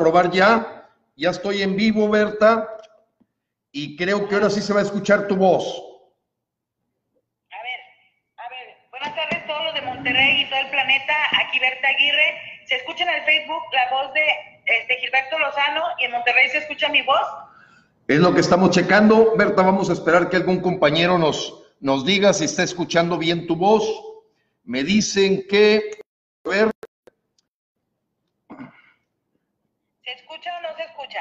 probar ya. Ya estoy en vivo, Berta, y creo que ahora sí se va a escuchar tu voz. A ver, buenas tardes a todos los de Monterrey y todo el planeta. Aquí Berta Aguirre. ¿Se escucha en el Facebook la voz de Gilberto Lozano y en Monterrey se escucha mi voz? Es lo que estamos checando, Berta. Vamos a esperar que algún compañero nos diga si está escuchando bien tu voz. Me dicen que... A ver. ¿Se escucha o no se escucha?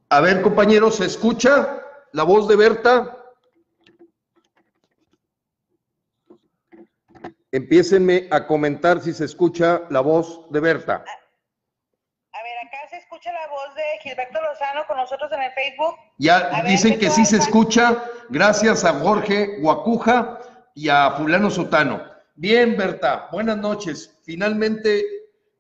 A ver, compañeros, ¿se escucha la voz de Berta? Empiécenme a comentar si se escucha la voz de Berta. A ver, acá se escucha la voz de Gilberto Lozano con nosotros en el Facebook. Ya dicen que sí se escucha, gracias a Jorge Guacuja y a fulano Sotano. Bien, Berta, buenas noches. Finalmente,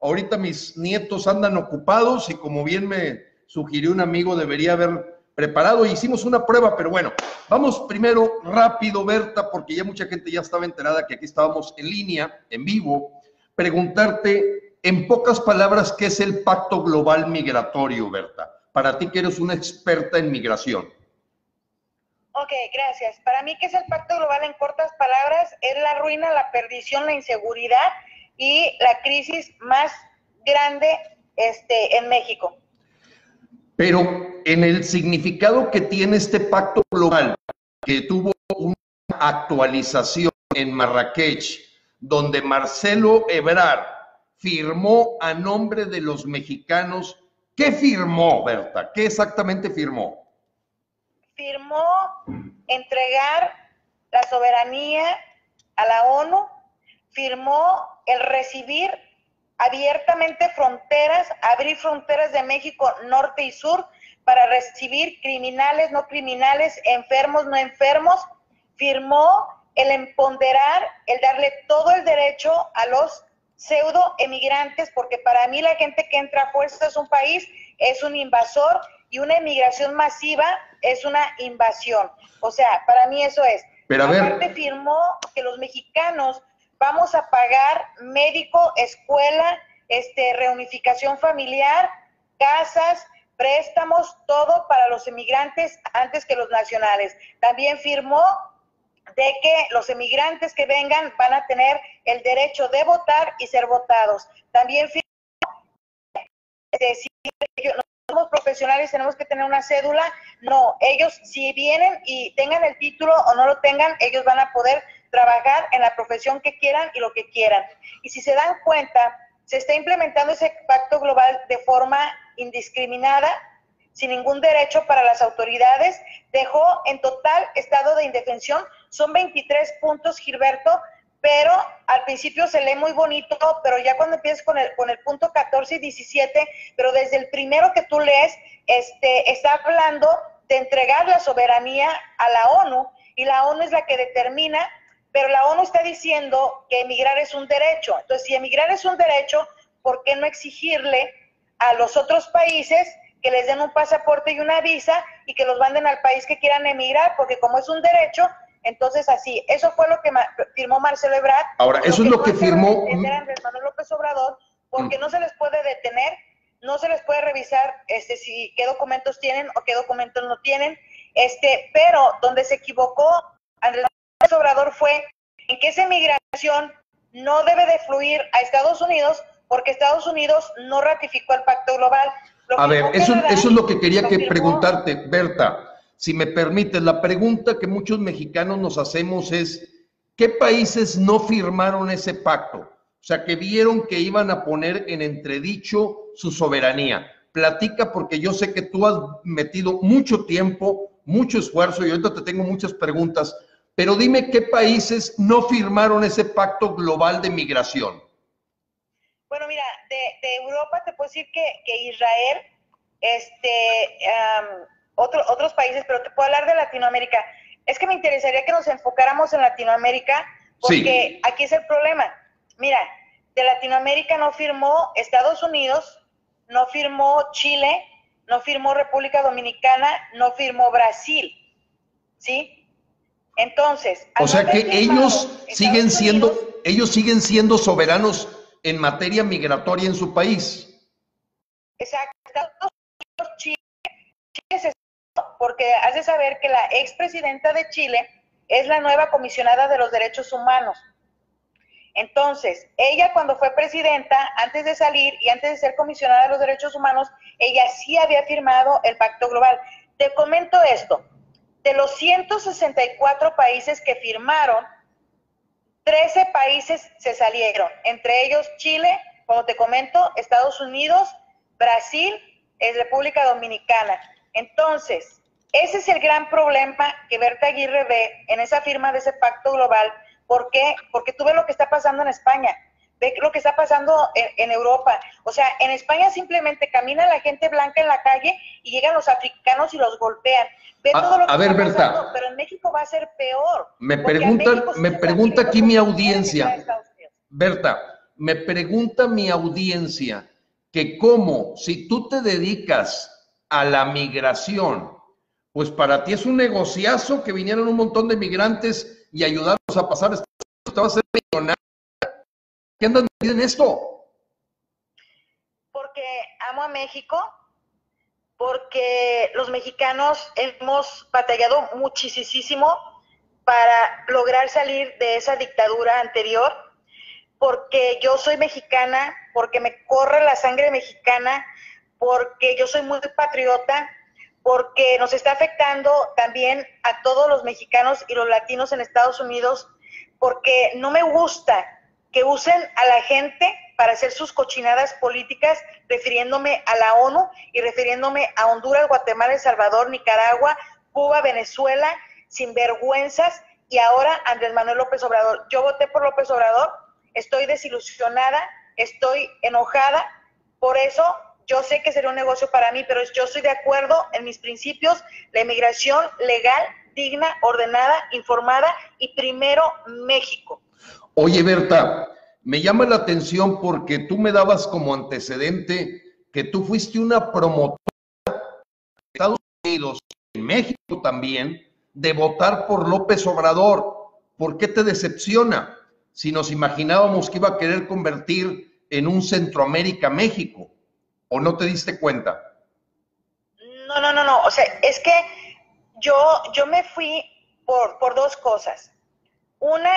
ahorita mis nietos andan ocupados y como bien me sugirió un amigo, debería haber preparado. Hicimos una prueba, pero bueno, vamos primero rápido, Berta, porque ya mucha gente ya estaba enterada que aquí estábamos en línea, en vivo, preguntarte en pocas palabras qué es el Pacto Global Migratorio, Berta, para ti que eres una experta en migración. Ok, gracias. Para mí, ¿qué es el Pacto Global en cortas palabras? Es la ruina, la perdición, la inseguridad y la crisis más grande en México. Pero en el significado que tiene este pacto global, que tuvo una actualización en Marrakech, donde Marcelo Ebrard firmó a nombre de los mexicanos, ¿qué firmó, Berta? ¿Qué exactamente firmó? Firmó entregar la soberanía a la ONU, firmó el recibir abiertamente fronteras, abrir fronteras de México norte y sur para recibir criminales, no criminales, enfermos, no enfermos, firmó el empoderar, el darle todo el derecho a los pseudo emigrantes, porque para mí la gente que entra a fuerzas a un país es un invasor y una emigración masiva es una invasión. O sea, para mí eso es. Pero aparte firmó que los mexicanos vamos a pagar médico, escuela, reunificación familiar, casas, préstamos, todo para los emigrantes antes que los nacionales. También firmó de que los emigrantes que vengan van a tener el derecho de votar y ser votados. También firmó decir que no somos profesionales, tenemos que tener una cédula. No, ellos si vienen y tengan el título o no lo tengan, ellos van a poder trabajar en la profesión que quieran y lo que quieran. Y si se dan cuenta, se está implementando ese pacto global de forma indiscriminada, sin ningún derecho para las autoridades, dejó en total estado de indefensión. Son 23 puntos, Gilberto, pero al principio se lee muy bonito, pero ya cuando empiezas con el punto 14 y 17, pero desde el primero que tú lees, está hablando de entregar la soberanía a la ONU, y la ONU es la que determina, pero la ONU está diciendo que emigrar es un derecho. Entonces, si emigrar es un derecho, ¿por qué no exigirle a los otros países que les den un pasaporte y una visa y que los manden al país que quieran emigrar? Porque como es un derecho, entonces así. Eso fue lo que firmó Marcelo Ebrard. Ahora, eso es lo que firmó Andrés Manuel López Obrador, porque no se les puede detener, no se les puede revisar si qué documentos tienen o qué documentos no tienen. Pero donde se equivocó Andrés Manuel López Obrador fue en que esa migración no debe de fluir a Estados Unidos, porque Estados Unidos no ratificó el Pacto Global. A ver, eso es lo que quería preguntarte, Berta. Si me permites, la pregunta que muchos mexicanos nos hacemos es, ¿qué países no firmaron ese pacto? O sea, que vieron que iban a poner en entredicho su soberanía. Platica, porque yo sé que tú has metido mucho tiempo, mucho esfuerzo, y ahorita te tengo muchas preguntas, pero dime qué países no firmaron ese pacto global de migración. Bueno, mira, de Europa te puedo decir que Israel, otros países, pero te puedo hablar de Latinoamérica. Es que me interesaría que nos enfocáramos en Latinoamérica, porque sí, aquí es el problema. Mira, de Latinoamérica no firmó Estados Unidos, no firmó Chile, no firmó República Dominicana, no firmó Brasil, ¿sí? Entonces, o sea que ellos siguen siendo soberanos en materia migratoria en su país. Exacto, Estados Unidos, Chile se, porque has de saber que la expresidenta de Chile es la nueva comisionada de los derechos humanos. Entonces, ella cuando fue presidenta, antes de salir y antes de ser comisionada de los derechos humanos, ella sí había firmado el Pacto Global. Te comento esto, de los 164 países que firmaron, 13 países se salieron, entre ellos Chile, como te comento, Estados Unidos, Brasil, República Dominicana. Entonces, ese es el gran problema que Berta Aguirre ve en esa firma de ese Pacto Global. ¿Por qué? Porque tú ves lo que está pasando en España, ves lo que está pasando en Europa. O sea, en España simplemente camina la gente blanca en la calle y llegan los africanos y los golpean. Ve todo lo que está pasando, pero en México va a ser peor. Me pregunta aquí mi audiencia, Berta, me pregunta mi audiencia que cómo, si tú te dedicas a la migración, pues para ti es un negociazo que vinieron un montón de migrantes y ayudarlos a pasar, te va a ser millonario. ¿Qué andas metido en esto? Porque amo a México, porque los mexicanos hemos batallado muchísimo para lograr salir de esa dictadura anterior, porque yo soy mexicana, porque me corre la sangre mexicana, porque yo soy muy patriota, porque nos está afectando también a todos los mexicanos y los latinos en Estados Unidos, porque no me gusta que usen a la gente para hacer sus cochinadas políticas, refiriéndome a la ONU y refiriéndome a Honduras, Guatemala, El Salvador, Nicaragua, Cuba, Venezuela, sinvergüenzas, y ahora Andrés Manuel López Obrador. Yo voté por López Obrador, estoy desilusionada, estoy enojada, por eso yo sé que sería un negocio para mí, pero yo estoy de acuerdo en mis principios, la inmigración legal, digna, ordenada, informada y primero México. Oye, Berta, me llama la atención porque tú me dabas como antecedente que tú fuiste una promotora de Estados Unidos, en México también, de votar por López Obrador. ¿Por qué te decepciona? Si nos imaginábamos que iba a querer convertir en un Centroamérica México. ¿O no te diste cuenta? No. O sea, es que yo me fui por dos cosas. Una,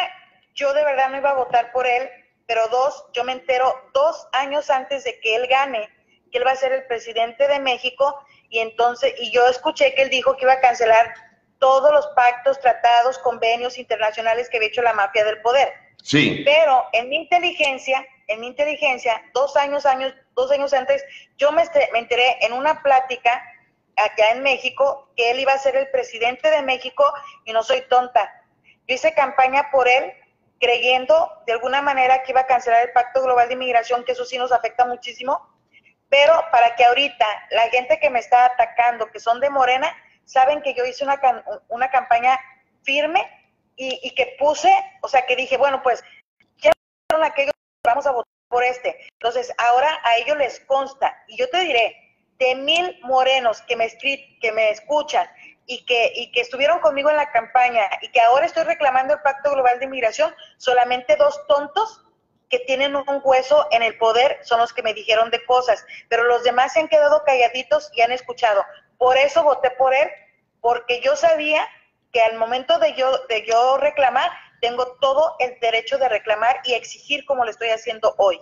yo de verdad no iba a votar por él, pero dos, yo me entero 2 años antes de que él gane, que él va a ser el presidente de México, y yo escuché que él dijo que iba a cancelar todos los pactos, tratados, convenios internacionales que había hecho la mafia del poder. Sí. Pero en mi inteligencia, 2 años antes, yo me enteré en una plática allá en México que él iba a ser el presidente de México, y no soy tonta. Yo hice campaña por él creyendo de alguna manera que iba a cancelar el Pacto Global de Inmigración, que eso sí nos afecta muchísimo, pero para que ahorita la gente que me está atacando, que son de Morena, saben que yo hice una campaña firme y que puse, o sea, que dije, bueno, pues, ¿quiénes fueron aquellos que vamos a votar por este? Entonces, ahora a ellos les consta, y yo te diré, de 1000 morenos que me escuchan y que estuvieron conmigo en la campaña y que ahora estoy reclamando el Pacto Global de Inmigración, solamente 2 tontos que tienen un hueso en el poder son los que me dijeron de cosas, pero los demás se han quedado calladitos y han escuchado. Por eso voté por él, porque yo sabía que al momento de yo reclamar, tengo todo el derecho de reclamar y exigir como lo estoy haciendo hoy.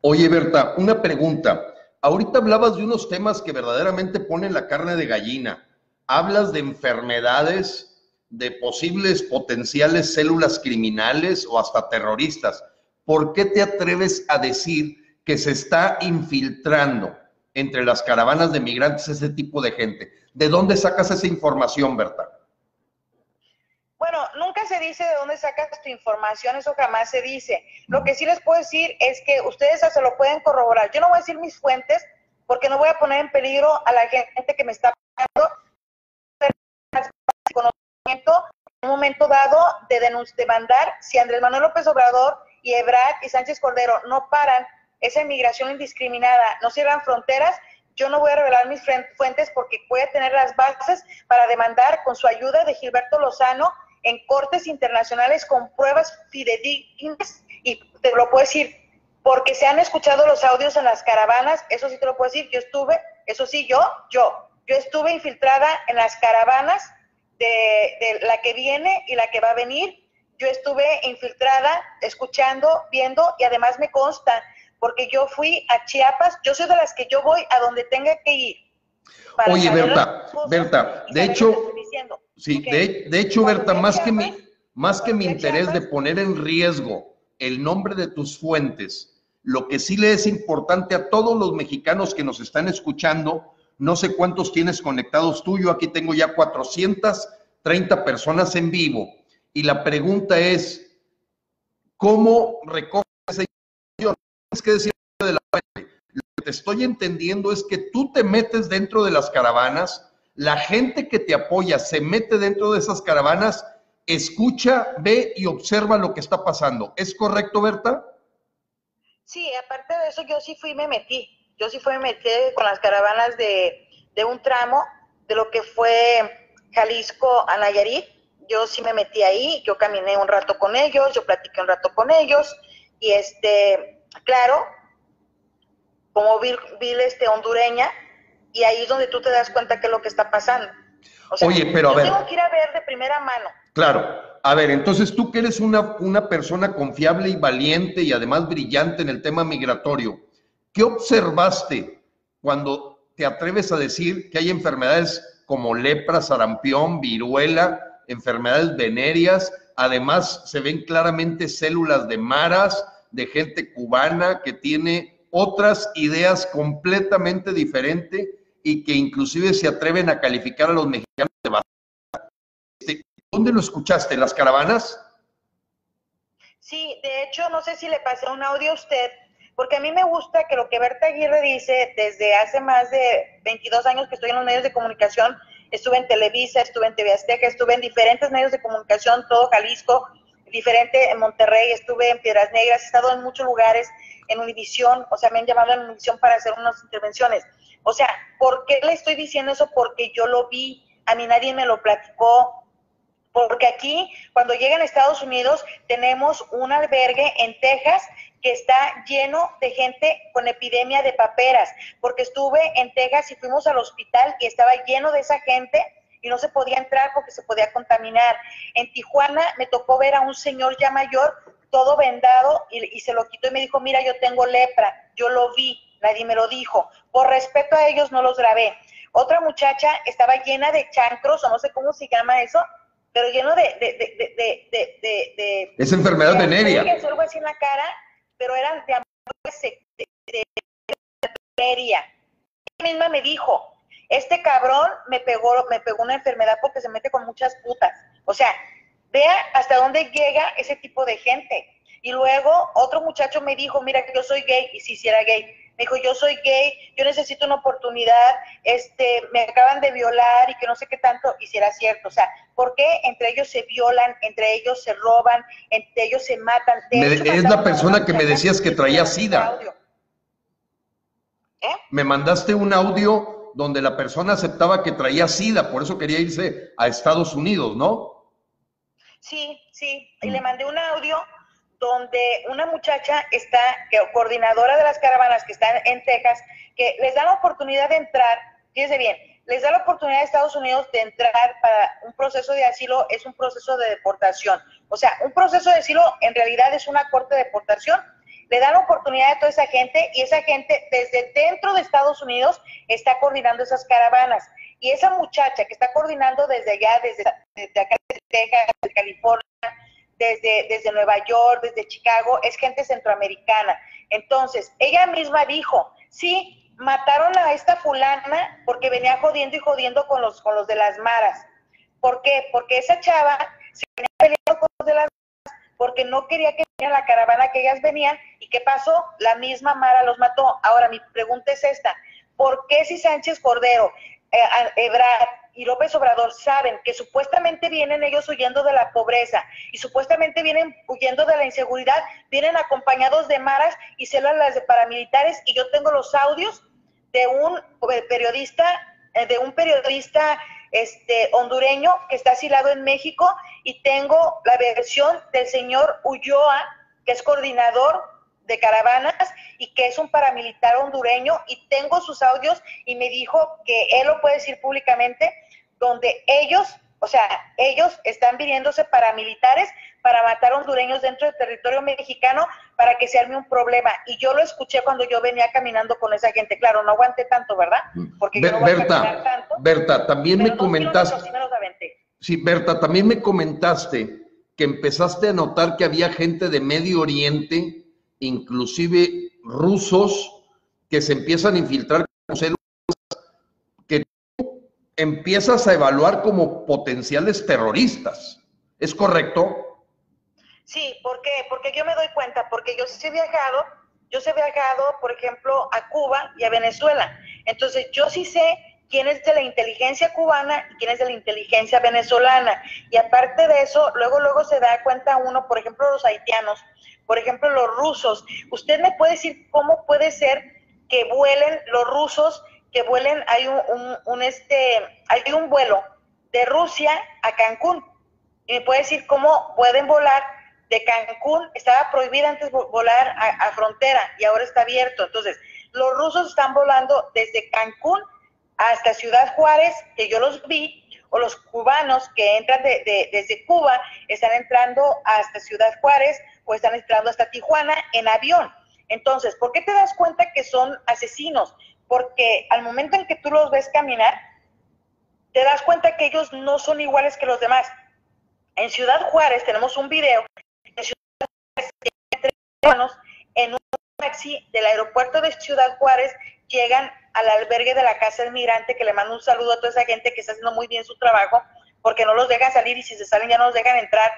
Oye, Berta, una pregunta. Ahorita hablabas de unos temas que verdaderamente ponen la carne de gallina. Hablas de enfermedades, de posibles potenciales células criminales o hasta terroristas. ¿Por qué te atreves a decir que se está infiltrando entre las caravanas de migrantes ese tipo de gente? ¿De dónde sacas esa información, Berta? Bueno, nunca se dice de dónde sacas tu información, eso jamás se dice. Lo que sí les puedo decir es que ustedes se lo pueden corroborar. Yo no voy a decir mis fuentes porque no voy a poner en peligro a la gente que me está pagando conocimiento en un momento dado de mandar. Si Andrés Manuel López Obrador y Ebrard y Sánchez Cordero no paran esa inmigración indiscriminada, no cierran fronteras, yo no voy a revelar mis fuentes porque voy a tener las bases para demandar con su ayuda de Gilberto Lozano en cortes internacionales con pruebas fidedignas, y te lo puedo decir, porque se han escuchado los audios en las caravanas, eso sí te lo puedo decir, yo estuve, eso sí, yo estuve infiltrada en las caravanas de la que viene y la que va a venir. Yo estuve infiltrada, escuchando, viendo, y además me consta, porque yo fui a Chiapas, yo soy de las que yo voy a donde tenga que ir. Oye, Berta, de hecho, sí, okay. de hecho, Berta, más que mi interés de poner en riesgo el nombre de tus fuentes, lo que sí le es importante a todos los mexicanos que nos están escuchando, no sé cuántos tienes conectados tú, yo aquí tengo ya 430 personas en vivo, y la pregunta es, ¿cómo recoges esa información? Tienes que decir de la fuente. Lo que te estoy entendiendo es que tú te metes dentro de las caravanas, la gente que te apoya se mete dentro de esas caravanas, escucha, ve y observa lo que está pasando. ¿Es correcto, Berta? Sí, aparte de eso, yo sí me metí con las caravanas de un tramo de lo que fue Jalisco a Nayarit. Yo sí me metí ahí, yo caminé un rato con ellos, yo platiqué un rato con ellos, y claro, como vil hondureña, y ahí es donde tú te das cuenta qué es lo que está pasando. O sea, oye, pero a ver, tengo que ir a ver de primera mano. Claro, a ver, entonces tú que eres una persona confiable y valiente y además brillante en el tema migratorio, ¿qué observaste cuando te atreves a decir que hay enfermedades como lepra, sarampión, viruela, enfermedades venéreas? Además, se ven claramente células de maras, de gente cubana que tiene otras ideas completamente diferentes y que inclusive se atreven a calificar a los mexicanos de basura. ¿Dónde lo escuchaste? ¿En las caravanas? Sí, de hecho, no sé si le pasé un audio a usted, porque a mí me gusta que lo que Berta Aguirre dice desde hace más de 22 años que estoy en los medios de comunicación, estuve en Televisa, estuve en TV Azteca, estuve en diferentes medios de comunicación, todo Jalisco, diferente en Monterrey, estuve en Piedras Negras, he estado en muchos lugares, en Univisión, o sea, me han llamado en Univisión para hacer unas intervenciones. O sea, ¿por qué le estoy diciendo eso? Porque yo lo vi, a mí nadie me lo platicó. Porque aquí, cuando llegan a Estados Unidos, tenemos un albergue en Texas que está lleno de gente con epidemia de paperas, porque estuve en Texas y fuimos al hospital y estaba lleno de esa gente y no se podía entrar porque se podía contaminar. En Tijuana me tocó ver a un señor ya mayor, todo vendado, y se lo quitó y me dijo, mira, yo tengo lepra, yo lo vi, nadie me lo dijo. Por respeto a ellos no los grabé. Otra muchacha estaba llena de chancros, o no sé cómo se llama eso, pero lleno es enfermedad venérea. Algo así en la cara, pero eran de venérea. Ella misma me dijo, este cabrón me pegó una enfermedad porque se mete con muchas putas. O sea, vea hasta dónde llega ese tipo de gente. Y luego otro muchacho me dijo, mira, que yo soy gay, y sí, era gay. Me dijo, yo soy gay, yo necesito una oportunidad, me acaban de violar y que no sé qué tanto, y si era cierto. O sea, ¿por qué entre ellos se violan, entre ellos se roban, entre ellos se matan? Es la persona que me decías que traía SIDA. Me mandaste un audio donde la persona aceptaba que traía SIDA, por eso quería irse a Estados Unidos, ¿no? Sí, y le mandé un audio donde una muchacha coordinadora de las caravanas que están en Texas, que les da la oportunidad de entrar, fíjense bien, les da la oportunidad a Estados Unidos de entrar para un proceso de asilo, es un proceso de deportación. O sea, un proceso de asilo en realidad es una corte de deportación. Le dan la oportunidad a toda esa gente, y esa gente desde dentro de Estados Unidos está coordinando esas caravanas. Y esa muchacha que está coordinando desde allá, desde acá, desde Texas, desde California, desde Nueva York, desde Chicago, es gente centroamericana. Entonces, ella misma dijo, sí, mataron a esta fulana porque venía jodiendo y jodiendo con los de las maras. ¿Por qué? Porque esa chava se venía peleando con los de las maras porque no quería que viniera la caravana que ellas venían. ¿Y qué pasó? La misma mara los mató. Ahora, mi pregunta es esta, ¿por qué si Sánchez Cordero, Ebrard y López Obrador saben que supuestamente vienen ellos huyendo de la pobreza y supuestamente vienen huyendo de la inseguridad, vienen acompañados de maras y células de paramilitares? Y yo tengo los audios de un periodista hondureño que está asilado en México, y tengo la versión del señor Ulloa, que es coordinador de caravanas y que es un paramilitar hondureño, y tengo sus audios y me dijo que él lo puede decir públicamente, donde ellos, o sea, ellos están viniéndose paramilitares para matar hondureños dentro del territorio mexicano para que se arme un problema. Y yo lo escuché cuando yo venía caminando con esa gente. Claro, no aguanté tanto, ¿verdad? Porque yo no voy a caminar tanto. Berta, también me comentaste. Sí me los aventé. Sí, Berta, también me comentaste que empezaste a notar que había gente de Medio Oriente, inclusive rusos, que se empiezan a infiltrar con células que tú empiezas a evaluar como potenciales terroristas. ¿Es correcto? Sí, ¿por qué? Porque yo me doy cuenta, porque yo sí he viajado, por ejemplo, a Cuba y a Venezuela. Entonces, yo sí sé quién es de la inteligencia cubana y quién es de la inteligencia venezolana. Y aparte de eso, luego se da cuenta uno, por ejemplo, los haitianos, por ejemplo, los rusos. ¿Usted me puede decir cómo puede ser que vuelen los rusos, que vuelen, hay un vuelo de Rusia a Cancún? Y me puede decir cómo pueden volar de Cancún, estaba prohibido antes volar a frontera y ahora está abierto. Entonces, los rusos están volando desde Cancún hasta Ciudad Juárez, que yo los vi, o los cubanos que entran desde Cuba están entrando hasta Ciudad Juárez o están entrando hasta Tijuana en avión. Entonces, ¿por qué te das cuenta que son asesinos? Porque al momento en que tú los ves caminar, te das cuenta que ellos no son iguales que los demás. En Ciudad Juárez tenemos un video, en Ciudad Juárez, en un taxi del aeropuerto de Ciudad Juárez, llegan al albergue de la Casa del Migrante, que le mando un saludo a toda esa gente que está haciendo muy bien su trabajo, porque no los dejan salir y si se salen ya no los dejan entrar.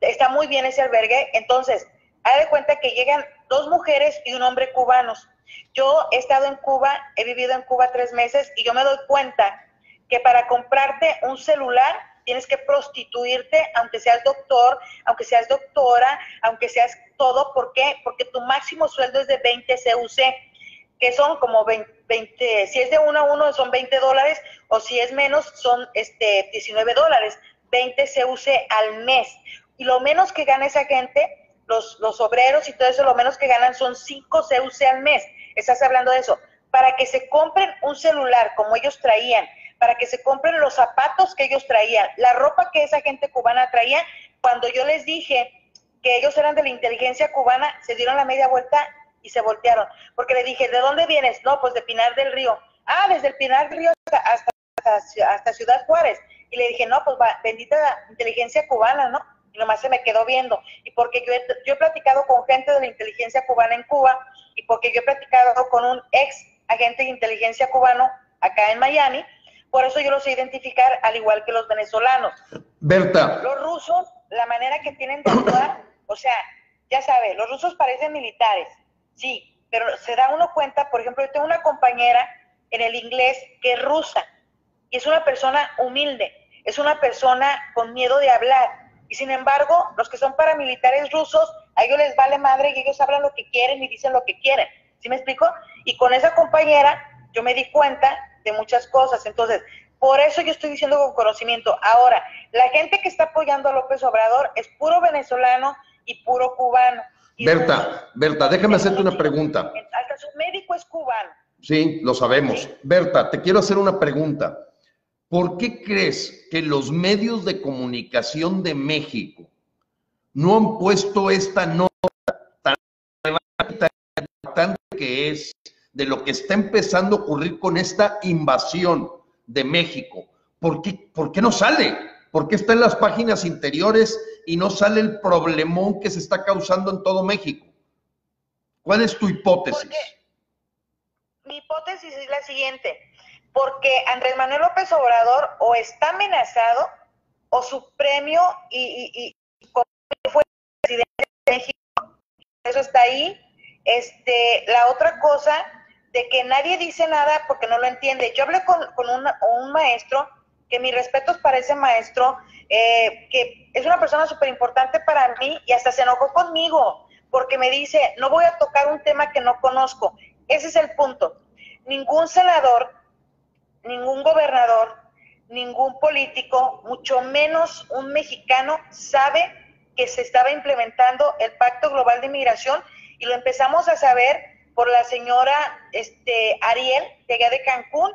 Está muy bien ese albergue. Entonces, haz de cuenta que llegan 2 mujeres y un hombre cubanos. Yo he estado en Cuba, he vivido en Cuba 3 meses y yo me doy cuenta que para comprarte un celular tienes que prostituirte, aunque seas doctor, aunque seas doctora, aunque seas todo. ¿Por qué? Porque tu máximo sueldo es de 20 CUC, que son como 20, si es de 1 a 1 son $20, o si es menos son $19, 20 CUC al mes. Y lo menos que gana esa gente, los obreros y todo eso, lo menos que ganan son 5 CUC al mes. Estás hablando de eso. Para que se compren un celular como ellos traían, para que se compren los zapatos que ellos traían, la ropa que esa gente cubana traía, cuando yo les dije que ellos eran de la inteligencia cubana, se dieron la media vuelta y se voltearon. Porque le dije, ¿de dónde vienes? No, pues de Pinar del Río. Ah, desde el Pinar del Río hasta Ciudad Juárez. Y le dije, no, pues bendita la inteligencia cubana, ¿no? Y nomás se me quedó viendo. Y porque yo he platicado con gente de la inteligencia cubana en Cuba, y porque yo he platicado con un ex agente de inteligencia cubano acá en Miami, por eso yo los sé identificar al igual que los venezolanos. Berta. Los rusos, la manera que tienen de actuar, o sea, ya sabe, los rusos parecen militares, sí, pero se da uno cuenta. Por ejemplo, yo tengo una compañera en el inglés que es rusa, y es una persona humilde, es una persona con miedo de hablar, y sin embargo, los que son paramilitares rusos, a ellos les vale madre y ellos hablan lo que quieren y dicen lo que quieren. ¿Sí me explico? Y con esa compañera yo me di cuenta de muchas cosas. Entonces, por eso yo estoy diciendo con conocimiento. Ahora, la gente que está apoyando a López Obrador es puro venezolano y puro cubano. Y Berta, déjame hacerte una pregunta. Hasta su médico es cubano. Sí, lo sabemos. ¿Sí? Berta, te quiero hacer una pregunta. ¿Por qué crees que los medios de comunicación de México no han puesto esta nota tan importante que es de lo que está empezando a ocurrir con esta invasión de México? ¿Por qué no sale? ¿Por qué está en las páginas interiores y no sale el problemón que se está causando en todo México? ¿Cuál es tu hipótesis? Mi hipótesis es la siguiente: porque Andrés Manuel López Obrador o está amenazado, o su premio y como fue presidente de México, eso está ahí. La otra cosa de que nadie dice nada porque no lo entiende. Yo hablé con un maestro, que mis respetos para ese maestro, que es una persona súper importante para mí, y hasta se enojó conmigo porque me dice, no voy a tocar un tema que no conozco. Ese es el punto. Ningún senador, ningún gobernador, ningún político, mucho menos un mexicano, sabe que se estaba implementando el Pacto Global de Inmigración y lo empezamos a saber por la señora Ariel, de allá de Cancún,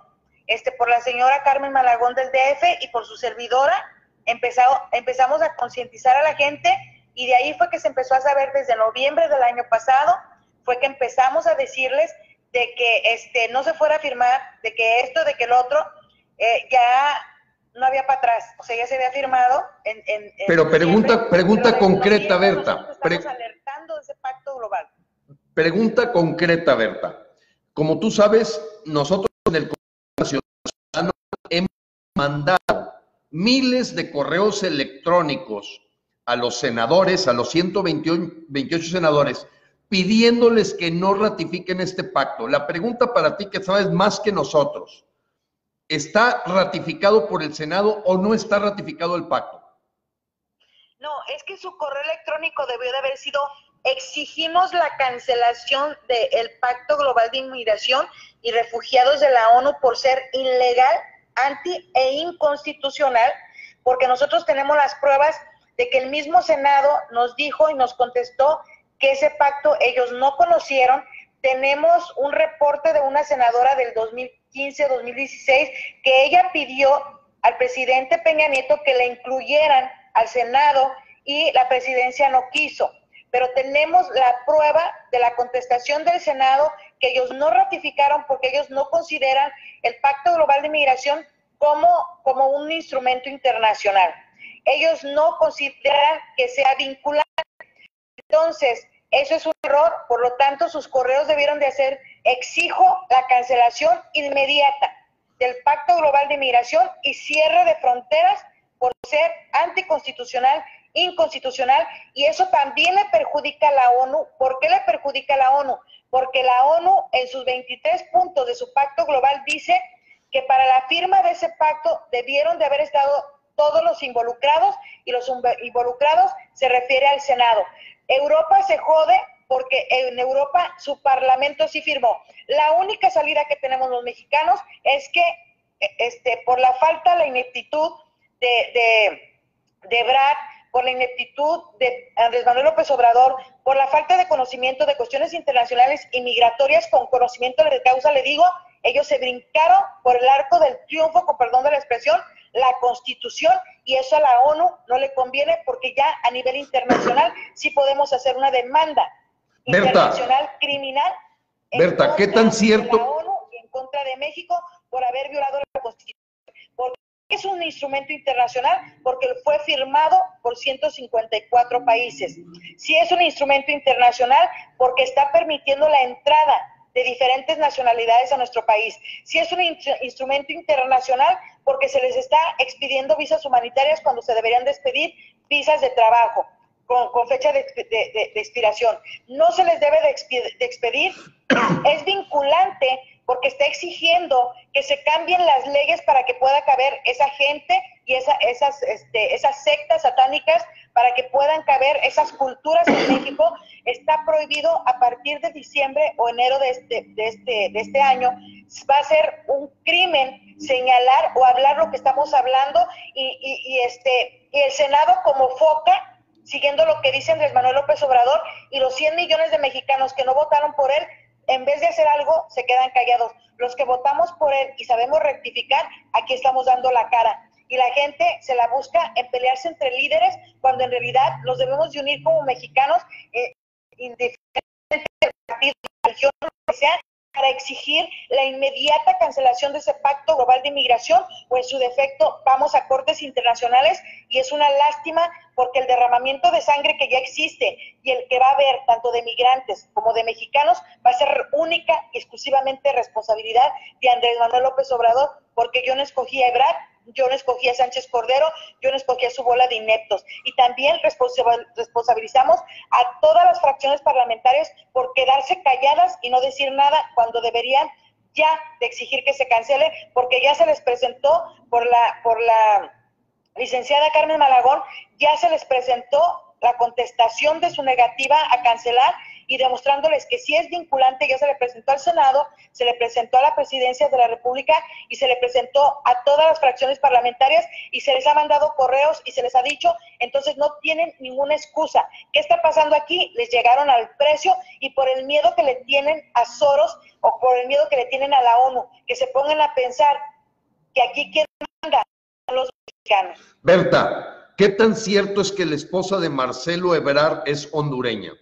por la señora Carmen Malagón del DF y por su servidora. Empezamos a concientizar a la gente y de ahí fue que se empezó a saber desde noviembre del año pasado, fue que empezamos a decirles de que no se fuera a firmar, de que esto, de que el otro, ya no había para atrás, o sea, ya se había firmado Pero pregunta concreta, Berta. Estamos alertando de ese pacto global. Pregunta concreta, Berta. Como tú sabes, nosotros en el Congreso Nacional hemos mandado miles de correos electrónicos a los senadores, a los 128 senadores, pidiéndoles que no ratifiquen este pacto. La pregunta para ti, que sabes más que nosotros, ¿está ratificado por el Senado o no está ratificado el pacto? No, es que su correo electrónico debió de haber sido: exigimos la cancelación del Pacto Global de Inmigración y Refugiados de la ONU por ser ilegal, anti e inconstitucional, porque nosotros tenemos las pruebas de que el mismo Senado nos dijo y nos contestó que ese pacto ellos no conocieron. Tenemos un reporte de una senadora del 2015-2016 que ella pidió al presidente Peña Nieto que le incluyeran al Senado y la presidencia no quiso. Pero tenemos la prueba de la contestación del Senado que ellos no ratificaron porque ellos no consideran el Pacto Global de Migración como un instrumento internacional. Ellos no consideran que sea vinculante. Entonces, eso es un error, por lo tanto, sus correos debieron de hacer: exijo la cancelación inmediata del Pacto Global de Migración y cierre de fronteras por ser anticonstitucional, inconstitucional, y eso también le perjudica a la ONU. ¿Por qué le perjudica a la ONU? Porque la ONU en sus 23 puntos de su pacto global dice que para la firma de ese pacto debieron de haber estado todos los involucrados, y los involucrados se refiere al Senado. Europa se jode porque en Europa su parlamento sí firmó. La única salida que tenemos los mexicanos es que por la falta, la ineptitud de Ebrard, por la ineptitud de Andrés Manuel López Obrador, por la falta de conocimiento de cuestiones internacionales y migratorias con conocimiento de causa, le digo, ellos se brincaron por el arco del triunfo, con perdón de la expresión, la Constitución, y eso a la ONU no le conviene, porque ya a nivel internacional sí podemos hacer una demanda internacional criminal Berta, ¿qué tan cierto? De la ONU y en contra de México por haber violado la Constitución. Porque es un instrumento internacional, porque fue firmado por 154 países. Sí es un instrumento internacional porque está permitiendo la entrada de diferentes nacionalidades a nuestro país. Sí es un instrumento internacional porque se les está expidiendo visas humanitarias cuando se deberían de expedir visas de trabajo con fecha de expiración. No se les debe de expedir. Es vinculante porque está exigiendo que se cambien las leyes para que pueda caber esa gente y esas sectas satánicas, para que puedan caber esas culturas en México. Está prohibido a partir de diciembre o enero de este año. Va a ser un crimen señalar o hablar lo que estamos hablando, y el Senado, como foca, siguiendo lo que dice Andrés Manuel López Obrador, y los 100 millones de mexicanos que no votaron por él, en vez de hacer algo, se quedan callados. Los que votamos por él y sabemos rectificar, aquí estamos dando la cara. Y la gente se la busca en pelearse entre líderes, cuando en realidad los debemos de unir como mexicanos, indiferentemente del partido, religión, lo que sea, para exigir la inmediata cancelación de ese Pacto Global de Inmigración, o en su defecto vamos a cortes internacionales. Y es una lástima porque el derramamiento de sangre que ya existe y el que va a haber tanto de migrantes como de mexicanos va a ser única y exclusivamente responsabilidad de Andrés Manuel López Obrador, porque yo no escogí a Ebrard, yo no escogí a Sánchez Cordero, yo no escogí a su bola de ineptos. Y también responsabilizamos a todas las fracciones parlamentarias por quedarse calladas y no decir nada, cuando deberían ya de exigir que se cancele, porque ya se les presentó por la licenciada Carmen Malagón, ya se les presentó la contestación de su negativa a cancelar, y demostrándoles que sí es vinculante. Ya se le presentó al Senado, se le presentó a la Presidencia de la República y se le presentó a todas las fracciones parlamentarias y se les ha mandado correos y se les ha dicho, entonces no tienen ninguna excusa. ¿Qué está pasando aquí? Les llegaron al precio y por el miedo que le tienen a Soros o por el miedo que le tienen a la ONU, que se pongan a pensar que aquí quien manda son los mexicanos. Berta, ¿qué tan cierto es que la esposa de Marcelo Ebrard es hondureña?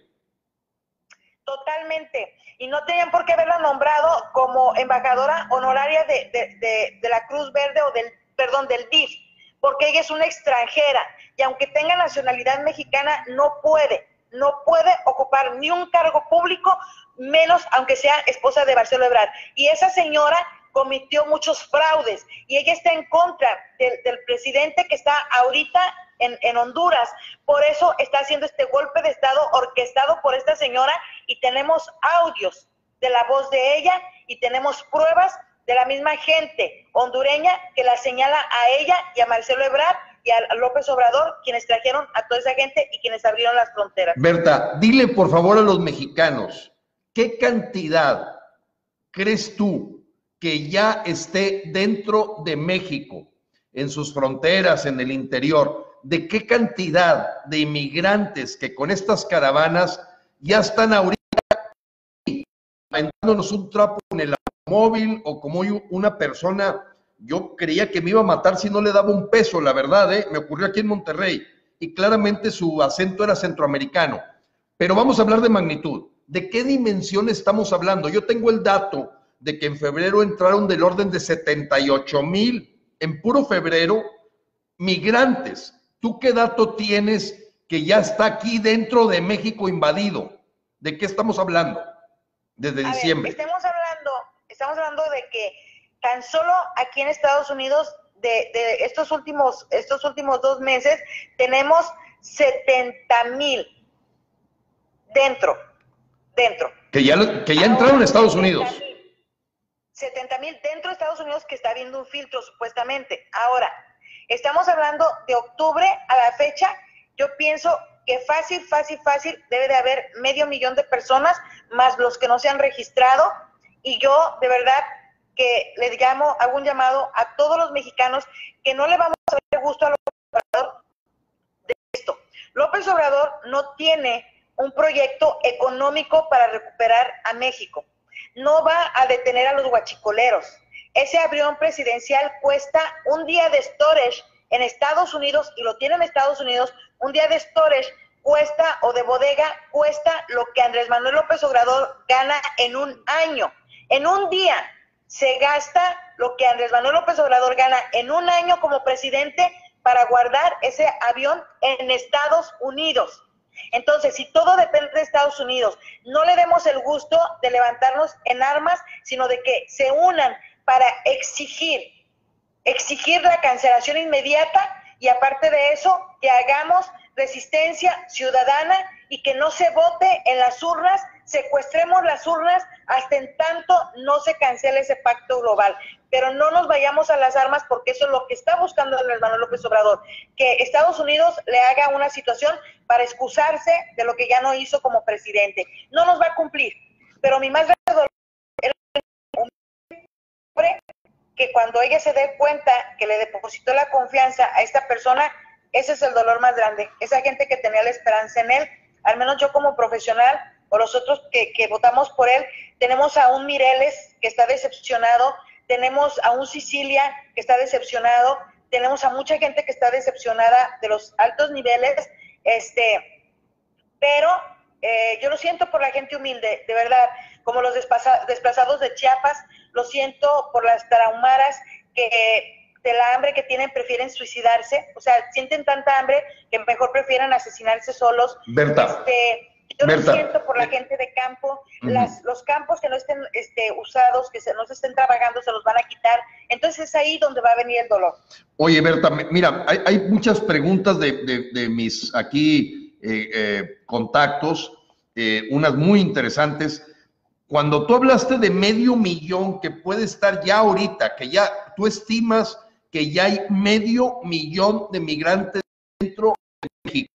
Totalmente. Y no tenían por qué haberla nombrado como embajadora honoraria de la Cruz Verde o del DIF, porque ella es una extranjera y aunque tenga nacionalidad mexicana no puede ocupar ni un cargo público, menos aunque sea esposa de Marcelo Ebrard. Y esa señora cometió muchos fraudes y ella está en contra del presidente que está ahorita en Honduras. Por eso está haciendo este golpe de Estado orquestado por esta señora y tenemos audios de la voz de ella y tenemos pruebas de la misma gente hondureña que la señala a ella y a Marcelo Ebrard y a López Obrador, quienes trajeron a toda esa gente y quienes abrieron las fronteras. Berta, dile por favor a los mexicanos, ¿qué cantidad crees tú que ya esté dentro de México, en sus fronteras, en el interior? ¿De qué cantidad de inmigrantes que con estas caravanas ya están ahorita aventándonos un trapo en el automóvil o como una persona? Yo creía que me iba a matar si no le daba un peso, la verdad, me ocurrió aquí en Monterrey y claramente su acento era centroamericano. Pero vamos a hablar de magnitud. ¿De qué dimensión estamos hablando? Yo tengo el dato de que en febrero entraron del orden de 78,000 en puro febrero migrantes. ¿Tú qué dato tienes que ya está aquí dentro de México invadido? ¿De qué estamos hablando? Desde diciembre. Estamos hablando de que tan solo aquí en Estados Unidos de estos últimos 2 meses tenemos 70,000 dentro. Que ya entraron a Estados Unidos. 70,000 dentro de Estados Unidos, que está habiendo un filtro supuestamente. Ahora, estamos hablando de octubre a la fecha. Yo pienso que fácil debe de haber 500,000 de personas, más los que no se han registrado. Y yo, de verdad, que les hago un llamado a todos los mexicanos que no le vamos a dar gusto a López Obrador de esto. López Obrador no tiene un proyecto económico para recuperar a México. No va a detener a los guachicoleros. Ese avión presidencial cuesta un día de storage en Estados Unidos, y lo tienen en Estados Unidos, un día de storage cuesta, o de bodega, cuesta lo que Andrés Manuel López Obrador gana en un año. En un día se gasta lo que Andrés Manuel López Obrador gana en un año como presidente para guardar ese avión en Estados Unidos. Entonces, si todo depende de Estados Unidos, no le demos el gusto de levantarnos en armas, sino de que se unan para exigir la cancelación inmediata, y aparte de eso, que hagamos resistencia ciudadana y que no se vote en las urnas, secuestremos las urnas hasta en tanto no se cancele ese pacto global. Pero no nos vayamos a las armas, porque eso es lo que está buscando Andrés Manuel López Obrador, que Estados Unidos le haga una situación para excusarse de lo que ya no hizo como presidente. No nos va a cumplir, pero mi más grande dolor es que cuando ella se dé cuenta que le depositó la confianza a esta persona, ese es el dolor más grande. Esa gente que tenía la esperanza en él, al menos yo como profesional, o los otros que votamos por él, tenemos a un Mireles que está decepcionado, tenemos a un Sicilia que está decepcionado, tenemos a mucha gente que está decepcionada de los altos niveles, pero yo lo siento por la gente humilde, de verdad, como los desplazados de Chiapas, lo siento por las tarahumaras que de la hambre que tienen prefieren suicidarse, o sea, sienten tanta hambre que mejor prefieren asesinarse solos. Berta. Yo lo siento por la gente de campo, los campos que no estén usados, que no se estén trabajando, se los van a quitar. Entonces es ahí donde va a venir el dolor. Oye, Berta, mira, hay muchas preguntas de mis aquí contactos, unas muy interesantes. Cuando tú hablaste de 500,000 que puede estar ya ahorita, que ya tú estimas que ya hay 500,000 de migrantes dentro de México,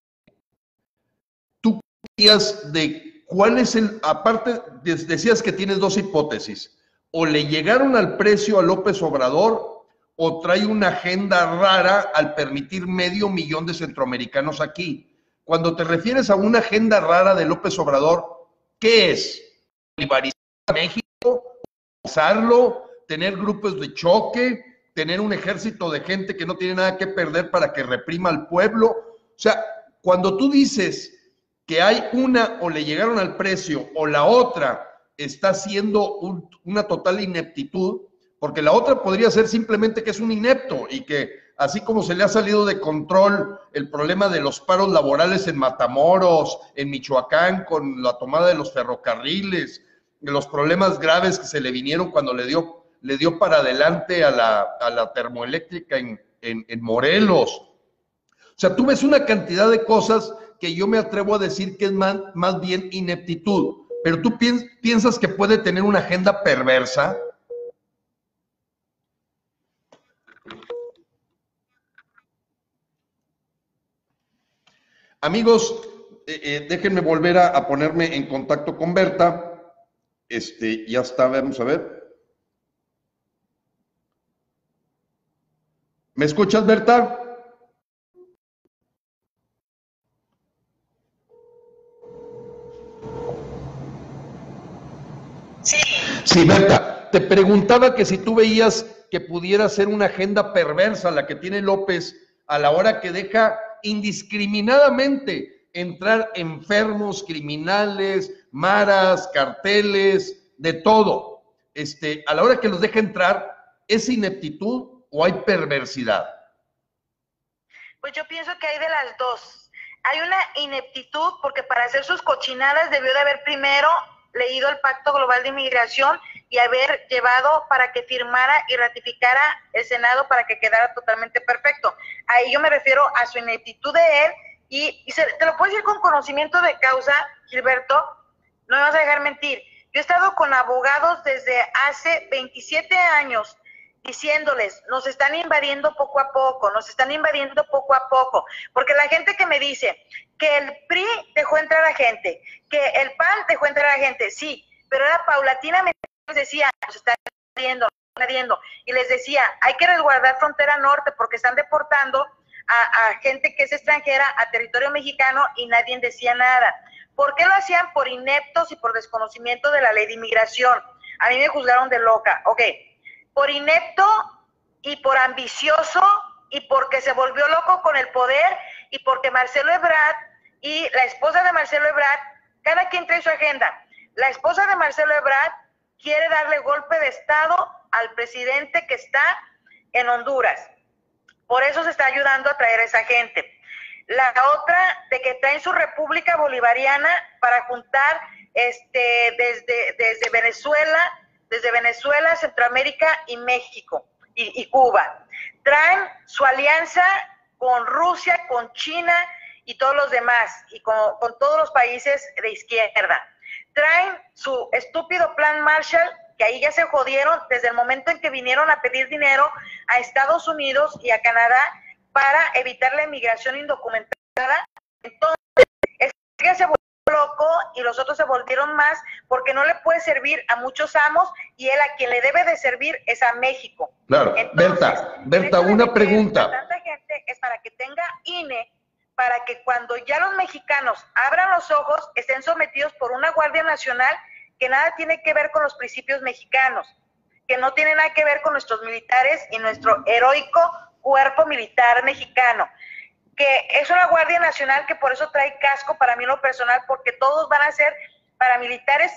¿tú creías de ¿cuál es aparte, decías que tienes dos hipótesis, o le llegaron al precio a López Obrador o trae una agenda rara al permitir 500,000 de centroamericanos aquí? Cuando te refieres a una agenda rara de López Obrador, ¿qué es? ¿Bolivarización a México? ¿Usarlo? ¿Tener grupos de choque? ¿Tener un ejército de gente que no tiene nada que perder para que reprima al pueblo? O sea, cuando tú dices que hay una o le llegaron al precio o la otra está haciendo una total ineptitud, porque la otra podría ser simplemente que es un inepto y que así como se le ha salido de control el problema de los paros laborales en Matamoros, en Michoacán, con la tomada de los ferrocarriles, de los problemas graves que se le vinieron cuando le dio para adelante a la termoeléctrica en Morelos. O sea, tú ves una cantidad de cosas que yo me atrevo a decir que es más bien ineptitud, pero tú piensas que puede tener una agenda perversa. Amigos, déjenme volver a ponerme en contacto con Berta. Ya está, vamos a ver. ¿Me escuchas, Berta? Sí. Sí, Berta, te preguntaba que si tú veías que pudiera ser una agenda perversa la que tiene López a la hora que deja indiscriminadamente entrar enfermos, criminales, maras, carteles, de todo. A la hora que los deja entrar, ¿es ineptitud o hay perversidad? Pues yo pienso que hay de las dos. Hay una ineptitud porque para hacer sus cochinadas debió de haber primero leído el Pacto Global de Inmigración y haber llevado para que firmara y ratificara el Senado para que quedara totalmente perfecto. Ahí yo me refiero a su ineptitud de él y te lo puedo decir con conocimiento de causa, Gilberto, no me vas a dejar mentir. Yo he estado con abogados desde hace 27 años diciéndoles, nos están invadiendo poco a poco, porque la gente que me dice que el PRI dejó entrar a gente, que el PAN dejó entrar a gente, sí, pero era paulatinamente, les decía, nos están invadiendo, y les decía, hay que resguardar frontera norte porque están deportando a gente que es extranjera a territorio mexicano y nadie decía nada. ¿Por qué lo hacían? Por ineptos y por desconocimiento de la ley de inmigración. A mí me juzgaron de loca, ok. Por inepto y por ambicioso y porque se volvió loco con el poder y porque Marcelo Ebrard y la esposa de Marcelo Ebrard, cada quien trae su agenda. La esposa de Marcelo Ebrard quiere darle golpe de estado al presidente que está en Honduras. Por eso se está ayudando a traer a esa gente. La otra, de que traen su república bolivariana para juntar desde Venezuela, Centroamérica y México y Cuba. Traen su alianza con Rusia, con China y todos los demás, y con todos los países de izquierda. Traen su estúpido plan Marshall, que ahí ya se jodieron desde el momento en que vinieron a pedir dinero a Estados Unidos y a Canadá para evitar la inmigración indocumentada. Entonces, ya se volvió loco y los otros se volvieron más porque no le puede servir a muchos amos y él a quien le debe de servir es a México. Claro. Entonces, Berta, una pregunta. Tanta gente es para que tenga INE, para que cuando ya los mexicanos abran los ojos estén sometidos por una Guardia Nacional que nada tiene que ver con los principios mexicanos, que no tiene nada que ver con nuestros militares y nuestro heroico cuerpo militar mexicano, que es una Guardia Nacional que por eso trae casco para mí en lo personal, porque todos van a ser paramilitares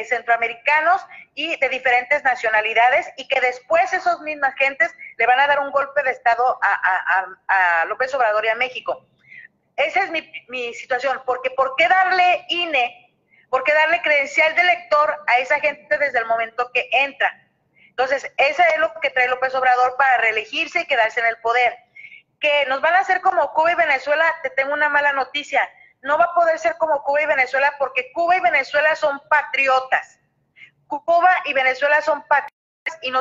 centroamericanos y de diferentes nacionalidades, y que después esos mismas gentes le van a dar un golpe de estado a López Obrador y a México. Esa es mi situación, porque ¿por qué darle INE? ¿Por qué darle credencial de elector a esa gente desde el momento que entra? Entonces, eso es lo que trae López Obrador para reelegirse y quedarse en el poder. Que nos van a hacer como Cuba y Venezuela, te tengo una mala noticia. No va a poder ser como Cuba y Venezuela porque Cuba y Venezuela son patriotas. Cuba y Venezuela son patriotas y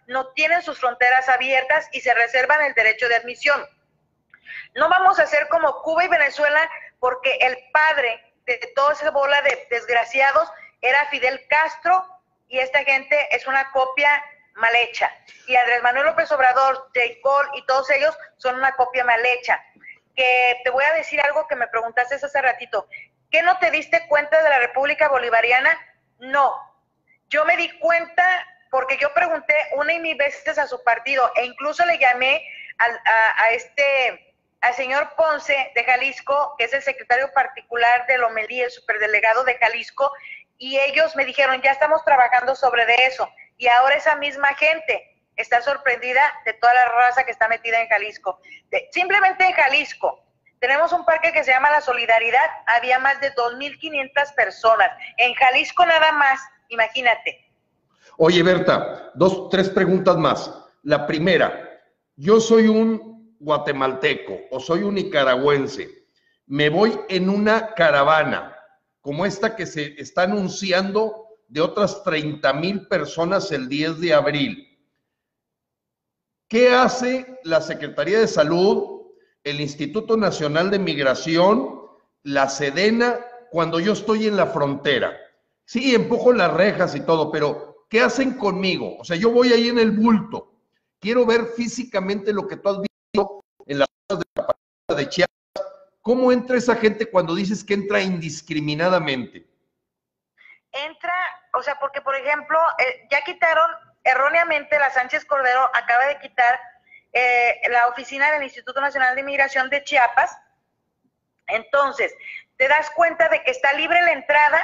no tienen sus fronteras abiertas y se reservan el derecho de admisión. No vamos a ser como Cuba y Venezuela porque el padre de toda esa bola de desgraciados era Fidel Castro, y esta gente es una copia mal hecha. Y Andrés Manuel López Obrador, J. Cole y todos ellos son una copia mal hecha. Que te voy a decir algo que me preguntaste hace ratito. ¿Qué no te diste cuenta de la República Bolivariana? No. Yo me di cuenta porque yo pregunté una y mil veces a su partido, e incluso le llamé al señor Ponce de Jalisco, que es el secretario particular de Lomelí, el superdelegado de Jalisco, y ellos me dijeron, ya estamos trabajando sobre de eso. Y ahora esa misma gente está sorprendida de toda la raza que está metida en Jalisco. Simplemente en Jalisco tenemos un parque que se llama La Solidaridad, había más de 2,500 personas. En Jalisco nada más, imagínate. Oye, Berta, tres preguntas más. La primera, yo soy un guatemalteco o soy un nicaragüense, me voy en una caravana como esta que se está anunciando de otras 30,000 personas el 10 de abril. ¿Qué hace la Secretaría de Salud, el Instituto Nacional de Migración, la Sedena, cuando yo estoy en la frontera? Sí, empujo las rejas y todo, pero ¿qué hacen conmigo? O sea, yo voy ahí en el bulto. Quiero ver físicamente lo que tú has visto en las zonas de la Parada de Chiapas. ¿Cómo entra esa gente cuando dices que entra indiscriminadamente? Entra, o sea, porque por ejemplo, ya quitaron erróneamente, la Sánchez Cordero acaba de quitar la oficina del Instituto Nacional de Migración de Chiapas. Entonces, te das cuenta de que está libre la entrada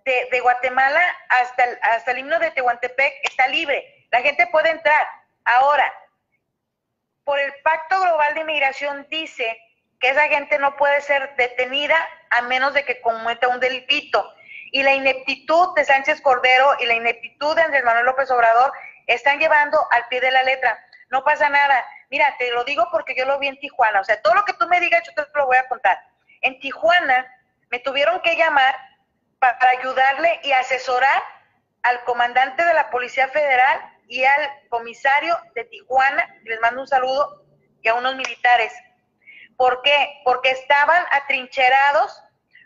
de Guatemala hasta el himno de Tehuantepec, está libre, la gente puede entrar. Ahora, por el Pacto Global de Inmigración dice que esa gente no puede ser detenida a menos de que cometa un delito. Y la ineptitud de Sánchez Cordero y la ineptitud de Andrés Manuel López Obrador están llevando al pie de la letra. No pasa nada. Mira, te lo digo porque yo lo vi en Tijuana. O sea, todo lo que tú me digas yo te lo voy a contar. En Tijuana me tuvieron que llamar para ayudarle y asesorar al comandante de la Policía Federal y al comisario de Tijuana, les mando un saludo, y a unos militares. ¿Por qué? Porque estaban atrincherados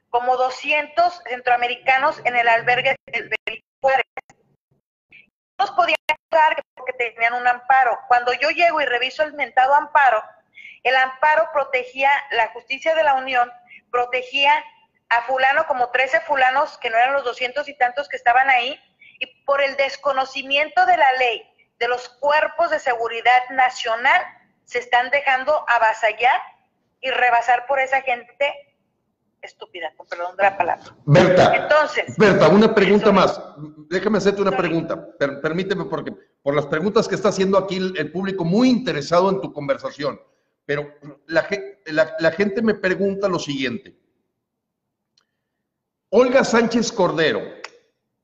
como 200 centroamericanos en el albergue del Benito Juárez. No nos podían ayudar porque tenían un amparo. Cuando yo llego y reviso el mentado amparo, el amparo protegía, la justicia de la Unión protegía a fulano, como 13 fulanos, que no eran los 200 y tantos que estaban ahí, y por el desconocimiento de la ley de los cuerpos de seguridad nacional, se están dejando avasallar y rebasar por esa gente estúpida, con perdón de la palabra. Berta, entonces, Berta, una pregunta más. Déjame hacerte una pregunta. Permíteme, porque por las preguntas que está haciendo aquí el público muy interesado en tu conversación. Pero la gente me pregunta lo siguiente. Olga Sánchez Cordero,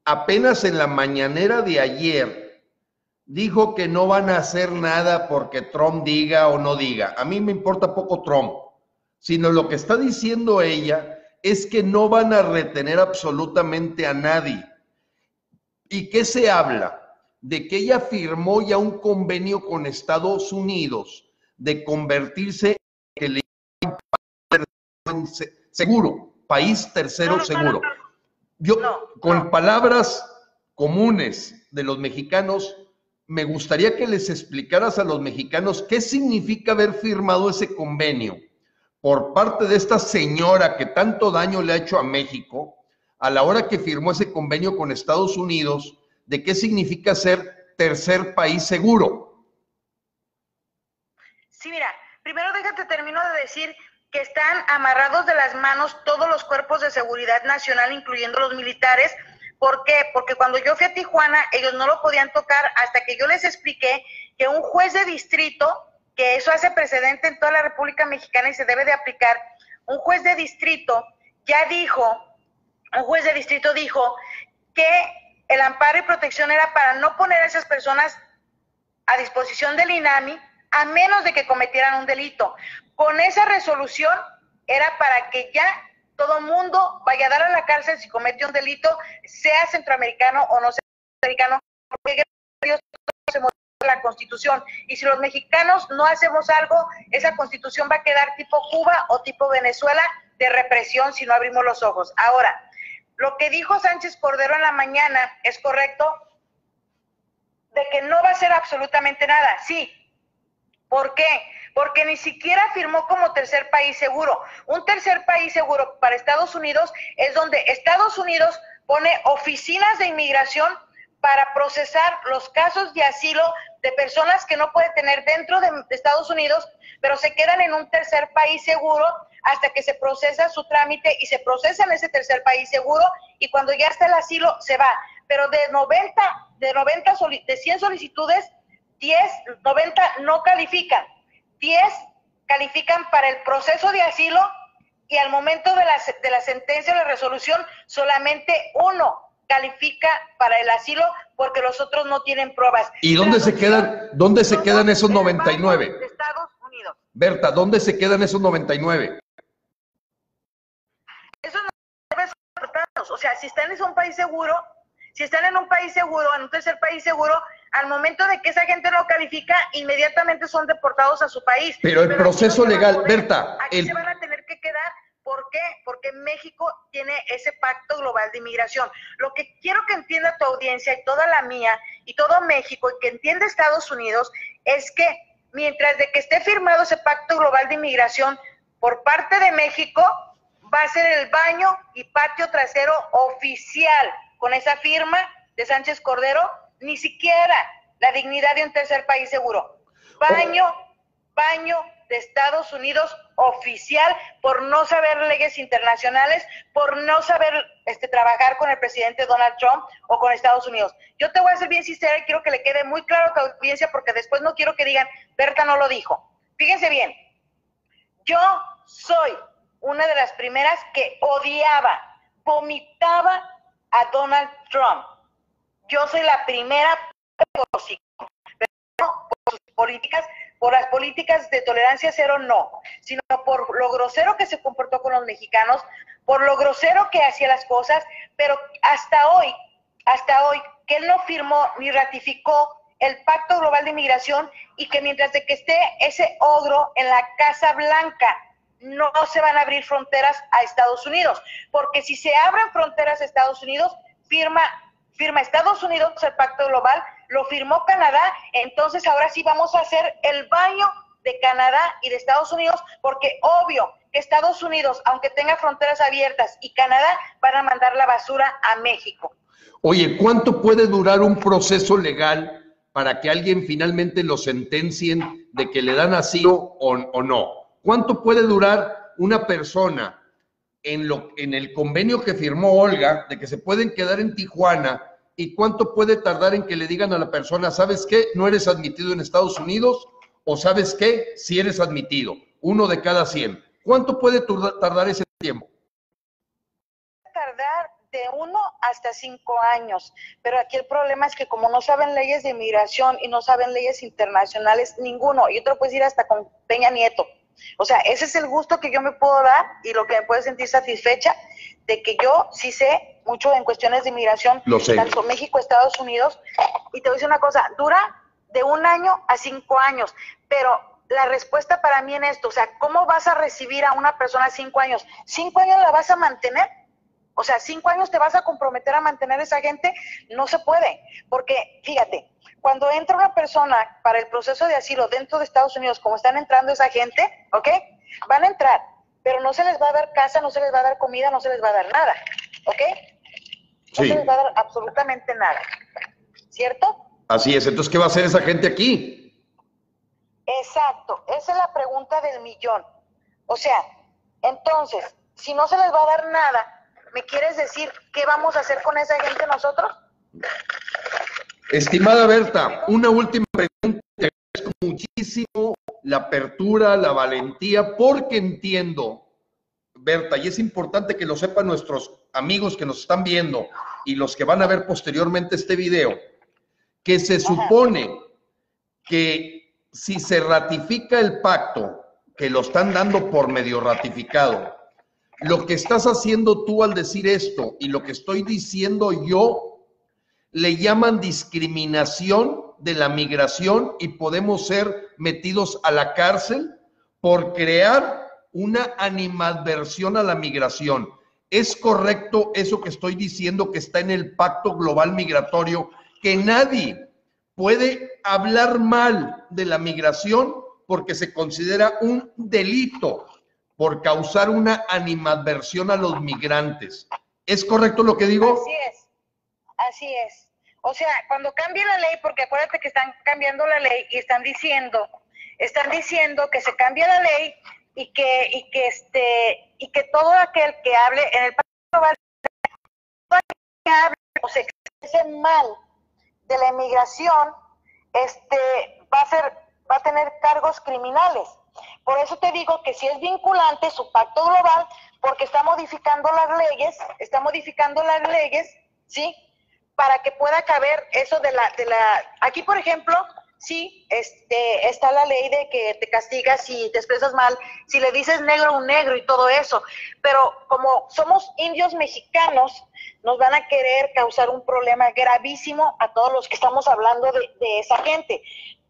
apenas en la mañanera de ayer, dijo que no van a hacer nada porque Trump diga o no diga. A mí me importa poco Trump, sino lo que está diciendo ella es que no van a retener absolutamente a nadie. ¿Y qué se habla? De que ella firmó ya un convenio con Estados Unidos de convertirse en seguro, país tercero seguro. Yo, con palabras comunes de los mexicanos, me gustaría que les explicaras a los mexicanos qué significa haber firmado ese convenio por parte de esta señora que tanto daño le ha hecho a México, a la hora que firmó ese convenio con Estados Unidos, de qué significa ser tercer país seguro. Sí, mira, primero déjate termino de decir que están amarrados de las manos todos los cuerpos de seguridad nacional, incluyendo los militares. ¿Por qué? Porque cuando yo fui a Tijuana, ellos no lo podían tocar hasta que yo les expliqué que un juez de distrito, que eso hace precedente en toda la República Mexicana y se debe de aplicar, un juez de distrito ya dijo, que el amparo y protección era para no poner a esas personas a disposición del INAMI a menos de que cometieran un delito. Con esa resolución era para que ya todo mundo vaya a dar a la cárcel si comete un delito, sea centroamericano o no sea centroamericano, porque Dios se modifica la Constitución. Y si los mexicanos no hacemos algo, esa Constitución va a quedar tipo Cuba o tipo Venezuela, de represión si no abrimos los ojos. Ahora, lo que dijo Sánchez Cordero en la mañana es correcto, de que no va a hacer absolutamente nada. Sí. ¿Por qué? Porque ni siquiera firmó como tercer país seguro. Un tercer país seguro para Estados Unidos es donde Estados Unidos pone oficinas de inmigración para procesar los casos de asilo de personas que no puede tener dentro de Estados Unidos, pero se quedan en un tercer país seguro hasta que se procesa su trámite y se procesa en ese tercer país seguro, y cuando ya está el asilo se va. Pero de 100 solicitudes, 90 no califican, 10 califican para el proceso de asilo, y al momento de la sentencia o la resolución solamente uno califica para el asilo porque los otros no tienen pruebas. ¿Y dónde se quedan esos 99? De Estados Unidos. Berta, ¿dónde se quedan esos 99? Eso no debe ser deportados. O sea, si están en un país seguro, en un tercer país seguro, al momento de que esa gente no califica, inmediatamente son deportados a su país. Pero el proceso legal, Berta... Aquí se van a tener que quedar. ¿Por qué? Porque México tiene ese pacto global de inmigración. Lo que quiero que entienda tu audiencia y toda la mía y todo México, y que entienda Estados Unidos, es que mientras de que esté firmado ese pacto global de inmigración por parte de México, va a ser el baño y patio trasero oficial con esa firma de Sánchez Cordero, ni siquiera la dignidad de un tercer país seguro. Baño de Estados Unidos oficial, por no saber leyes internacionales, por no saber trabajar con el presidente Donald Trump o con Estados Unidos. Yo te voy a ser bien sincera y quiero que le quede muy claro a tu audiencia, porque después no quiero que digan, Berta no lo dijo. Fíjense bien, yo soy una de las primeras que odiaba, vomitaba a Donald Trump. Yo soy la primera por sus políticas, por las políticas de tolerancia cero, no, sino por lo grosero que se comportó con los mexicanos, por lo grosero que hacía las cosas, pero hasta hoy, que él no firmó ni ratificó el Pacto Global de Inmigración, y que mientras de que esté ese ogro en la Casa Blanca, no se van a abrir fronteras a Estados Unidos, porque si se abren fronteras a Estados Unidos, firma Estados Unidos el Pacto Global, lo firmó Canadá, entonces ahora sí vamos a hacer el baño de Canadá y de Estados Unidos, porque obvio que Estados Unidos, aunque tenga fronteras abiertas, y Canadá van a mandar la basura a México. Oye, ¿cuánto puede durar un proceso legal para que alguien finalmente lo sentencien de que le dan asilo o no? ¿Cuánto puede durar una persona en el convenio que firmó Olga de que se pueden quedar en Tijuana? ¿Y cuánto puede tardar en que le digan a la persona, ¿sabes qué? No eres admitido en Estados Unidos, o ¿sabes qué? Si eres admitido. 1 de cada 100. ¿Cuánto puede tardar ese tiempo? Tardar de 1 hasta 5 años, pero aquí el problema es que como no saben leyes de inmigración y no saben leyes internacionales, ninguno, y otro puede ir hasta con Peña Nieto. O sea, ese es el gusto que yo me puedo dar y lo que me puede sentir satisfecha, de que yo sí sé mucho en cuestiones de inmigración, tanto México, Estados Unidos, y te voy a decir una cosa, dura de 1 año a 5 años, pero la respuesta para mí en esto, o sea, ¿cómo vas a recibir a una persona 5 años? ¿5 años la vas a mantener? O sea, 5 años te vas a comprometer a mantener a esa gente, no se puede, porque fíjate, cuando entra una persona para el proceso de asilo dentro de Estados Unidos, como están entrando esa gente, ¿ok? Van a entrar, pero no se les va a dar casa, no se les va a dar comida, no se les va a dar nada, ¿ok? No se les va a dar absolutamente nada, ¿cierto? Así es, entonces, ¿qué va a hacer esa gente aquí? Exacto, esa es la pregunta del millón. O sea, entonces, si no se les va a dar nada, ¿me quieres decir qué vamos a hacer con esa gente nosotros? Estimada Berta, una última pregunta. Te agradezco muchísimo la apertura, la valentía, porque entiendo, Berta, y es importante que lo sepan nuestros amigos que nos están viendo y los que van a ver posteriormente este video, que se supone que si se ratifica el pacto, que lo están dando por medio ratificado, lo que estás haciendo tú al decir esto y lo que estoy diciendo yo, le llaman discriminación de la migración y podemos ser metidos a la cárcel por crear una animadversión a la migración. ¿Es correcto eso que estoy diciendo que está en el Pacto Global Migratorio, que nadie puede hablar mal de la migración porque se considera un delito por causar una animadversión a los migrantes? ¿Es correcto lo que digo? Así es, así es. O sea, cuando cambie la ley, porque acuérdate que están cambiando la ley y están diciendo que se cambia la ley y que todo aquel que hable en el Pacto Global, todo aquel que hable o se exprese mal de la inmigración, va a tener cargos criminales. Por eso te digo que si es vinculante su pacto global, porque está modificando las leyes, ¿sí? Para que pueda caber eso aquí por ejemplo, sí, está la ley de que te castigas si te expresas mal, si le dices negro a un negro y todo eso, pero como somos indios mexicanos, nos van a querer causar un problema gravísimo a todos los que estamos hablando de esa gente.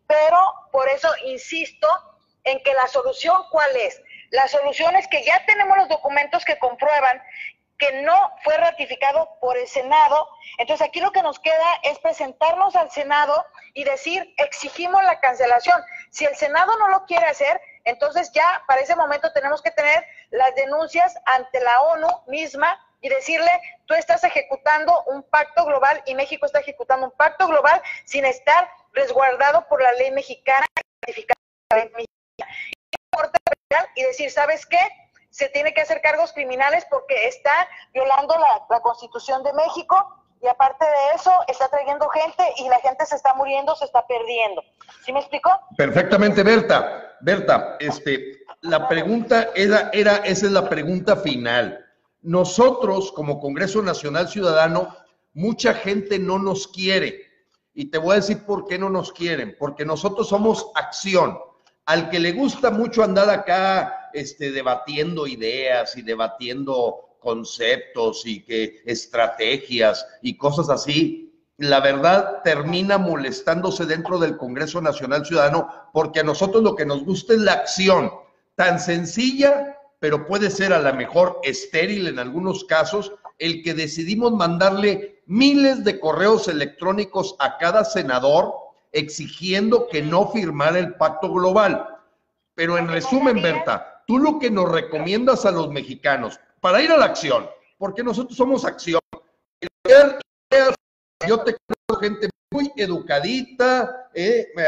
Pero por eso insisto en que la solución, ¿cuál es? La solución es que ya tenemos los documentos que comprueban que no fue ratificado por el Senado. Entonces aquí lo que nos queda es presentarnos al Senado y decir, exigimos la cancelación. Si el Senado no lo quiere hacer, entonces ya para ese momento tenemos que tener las denuncias ante la ONU misma y decirle, tú estás ejecutando un pacto global y México está ejecutando un pacto global sin estar resguardado por la ley mexicana, ratificada por la ley mexicana. Y decir, ¿sabes qué? Se tiene que hacer cargos criminales porque está violando la Constitución de México y aparte de eso está trayendo gente y la gente se está muriendo, se está perdiendo. ¿Sí me explicó? Perfectamente, Berta. Berta, la pregunta esa es la pregunta final. Nosotros, como Congreso Nacional Ciudadano, mucha gente no nos quiere. Y te voy a decir por qué no nos quieren. Porque nosotros somos acción. Al que le gusta mucho andar acá debatiendo ideas y debatiendo conceptos y que estrategias y cosas así, la verdad termina molestándose dentro del Congreso Nacional Ciudadano, porque a nosotros lo que nos gusta es la acción, tan sencilla, pero puede ser a lo mejor estéril en algunos casos, el que decidimos mandarle miles de correos electrónicos a cada senador exigiendo que no firmara el pacto global. Pero en resumen, Berta, tú lo que nos recomiendas a los mexicanos para ir a la acción, porque nosotros somos acción. Yo te conozco gente muy educadita,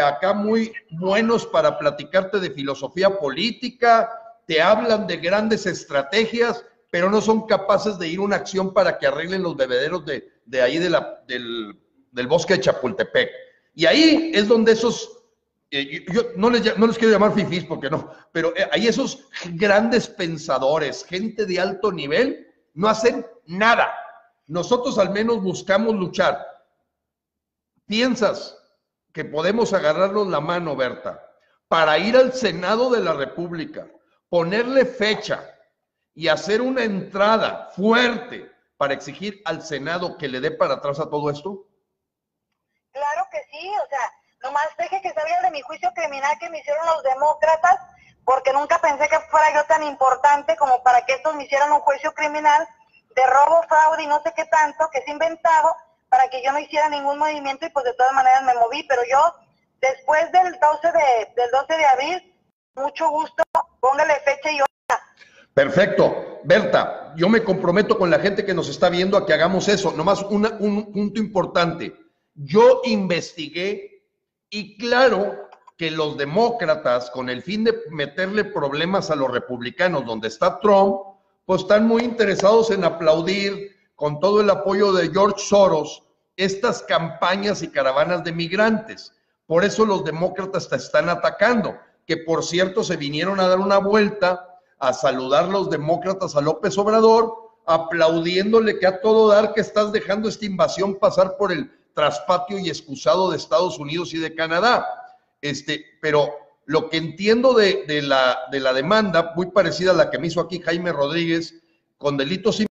acá muy buenos para platicarte de filosofía política, te hablan de grandes estrategias, pero no son capaces de ir a una acción para que arreglen los bebederos de ahí del bosque de Chapultepec. Y ahí es donde esos, yo no les quiero llamar fifís porque no, pero ahí esos grandes pensadores, gente de alto nivel, no hacen nada. Nosotros al menos buscamos luchar. ¿Piensas que podemos agarrarnos la mano, Berta, para ir al Senado de la República, ponerle fecha y hacer una entrada fuerte para exigir al Senado que le dé para atrás a todo esto? Claro que sí, o sea, nomás deje que salga de mi juicio criminal que me hicieron los demócratas, porque nunca pensé que fuera yo tan importante como para que estos me hicieran un juicio criminal de robo, fraude y no sé qué tanto, que es inventado, para que yo no hiciera ningún movimiento y pues de todas maneras me moví, pero yo después del 12 de abril, mucho gusto, póngale fecha y hora. Perfecto. Berta, yo me comprometo con la gente que nos está viendo a que hagamos eso. Nomás un punto importante. Yo investigué y claro que los demócratas, con el fin de meterle problemas a los republicanos donde está Trump, pues están muy interesados en aplaudir con todo el apoyo de George Soros estas campañas y caravanas de migrantes. Por eso los demócratas te están atacando, que por cierto se vinieron a dar una vuelta a saludar los demócratas a López Obrador, aplaudiéndole que a todo dar que estás dejando esta invasión pasar por el traspatio y excusado de Estados Unidos y de Canadá. Pero lo que entiendo de la demanda, muy parecida a la que me hizo aquí Jaime Rodríguez, con delitos